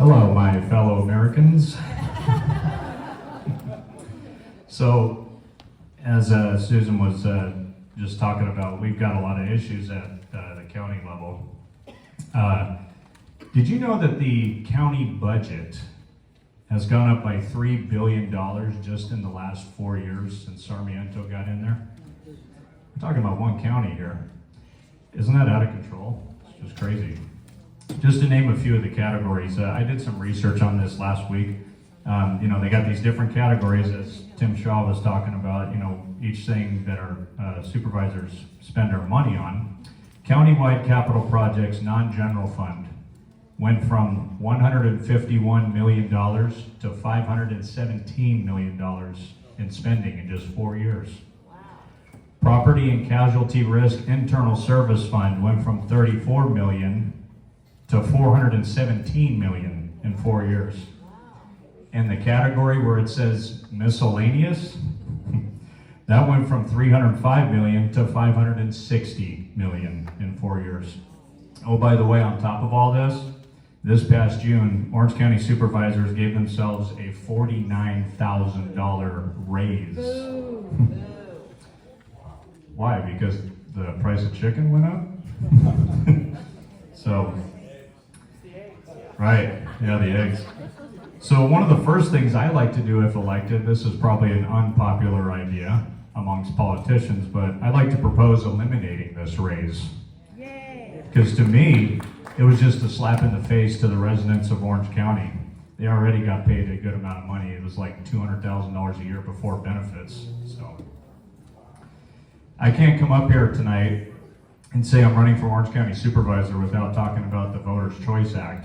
Hello, my fellow Americans. So, as Susan was just talking about, we've got a lot of issues at the county level. Did you know that the county budget has gone up by $3 billion just in the last 4 years since Sarmiento got in there? We're talking about one county here. Isn't that out of control? It's just crazy. Just to name a few of the categories, I did some research on this last week. They got these different categories, as Tim Shaw was talking about, each thing that our supervisors spend our money on. Countywide capital projects, non-general fund, went from $151 million to $517 million in spending in just 4 years. Wow. Property and casualty risk internal service fund went from $34 million to $417 million in 4 years. And the category where it says miscellaneous, that went from $305 million to $560 million in 4 years. Oh, by the way, on top of all this past June, Orange County supervisors gave themselves a $49,000 raise. Why? Because the price of chicken went up? So, right, yeah, the eggs. So one of the first things I like to do if elected, this is probably an unpopular idea amongst politicians, but I'd like to propose eliminating this raise. Because to me, it was just a slap in the face to the residents of Orange County. They already got paid a good amount of money. It was like $200,000 a year before benefits. So I can't come up here tonight and say I'm running for Orange County Supervisor without talking about the Voters' Choice Act.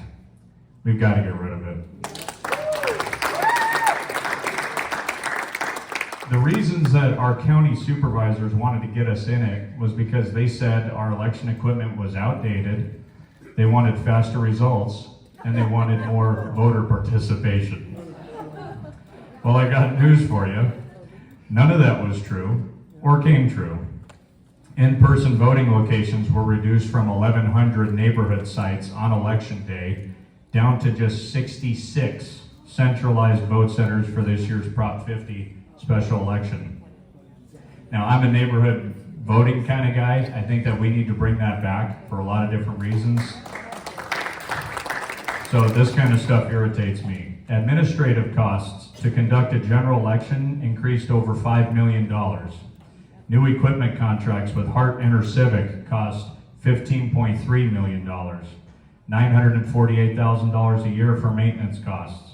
We've got to get rid of it. The reasons that our county supervisors wanted to get us in it was because they said our election equipment was outdated, they wanted faster results, and they wanted more voter participation. Well, I got news for you. None of that was true, or came true. In-person voting locations were reduced from 1,100 neighborhood sites on election day down to just 66 centralized vote centers for this year's Prop 50 special election. Now, I'm a neighborhood voting kind of guy. I think that we need to bring that back for a lot of different reasons. So this kind of stuff irritates me. Administrative costs to conduct a general election increased over $5 million. New equipment contracts with Hart InterCivic cost $15.3 million. $948,000 a year for maintenance costs.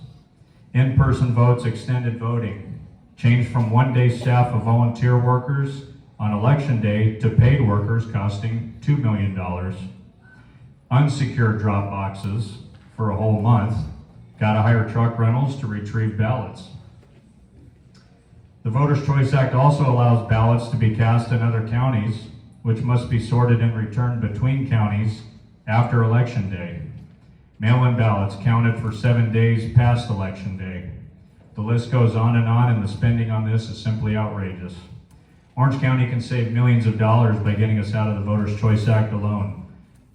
In-person votes, extended voting, changed from one-day staff of volunteer workers on election day to paid workers costing $2 million. Unsecured drop boxes for a whole month, got to hire truck rentals to retrieve ballots. The Voters' Choice Act also allows ballots to be cast in other counties, which must be sorted and returned between counties after election day. Mail-in ballots counted for 7 days past election day. The list goes on, and the spending on this is simply outrageous. Orange County can save millions of dollars by getting us out of the Voters' Choice Act alone.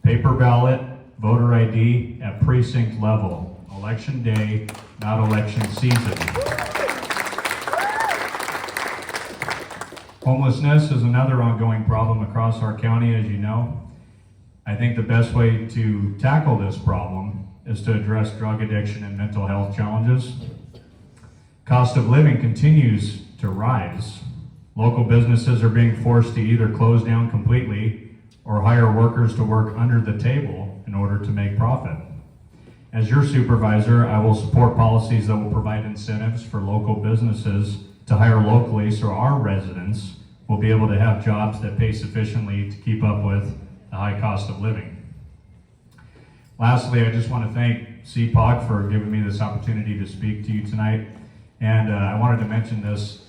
Paper ballot, voter ID at precinct level. Election day, not election season. Homelessness is another ongoing problem across our county, as you know. I think the best way to tackle this problem is to address drug addiction and mental health challenges. Cost of living continues to rise. Local businesses are being forced to either close down completely or hire workers to work under the table in order to make profit. As your supervisor, I will support policies that will provide incentives for local businesses to hire locally so our residents will be able to have jobs that pay sufficiently to keep up with the high cost of living. Lastly, I just want to thank CPOC for giving me this opportunity to speak to you tonight. And I wanted to mention this.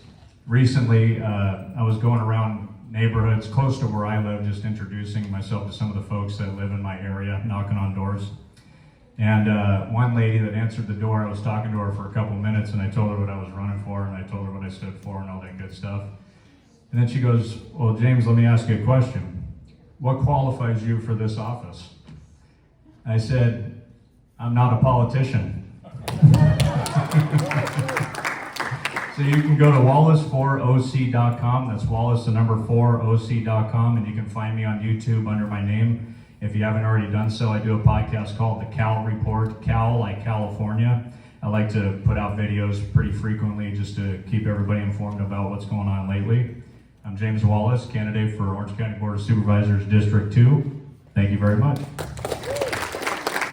Recently, I was going around neighborhoods close to where I live, just introducing myself to some of the folks that live in my area, knocking on doors. And one lady that answered the door, I was talking to her for a couple minutes, and I told her what I was running for, and I told her what I stood for, and all that good stuff. And then she goes, "Well, James, let me ask you a question. What qualifies you for this office?" I said, I'm not a politician. So you can go to Wallace4OC.com. That's Wallace, the number 4OC.com, and you can find me on YouTube under my name. If you haven't already done so, I do a podcast called The Cal Report, Cal like California. I like to put out videos pretty frequently just to keep everybody informed about what's going on lately. I'm James Wallace, candidate for Orange County Board of Supervisors, District 2. Thank you very much.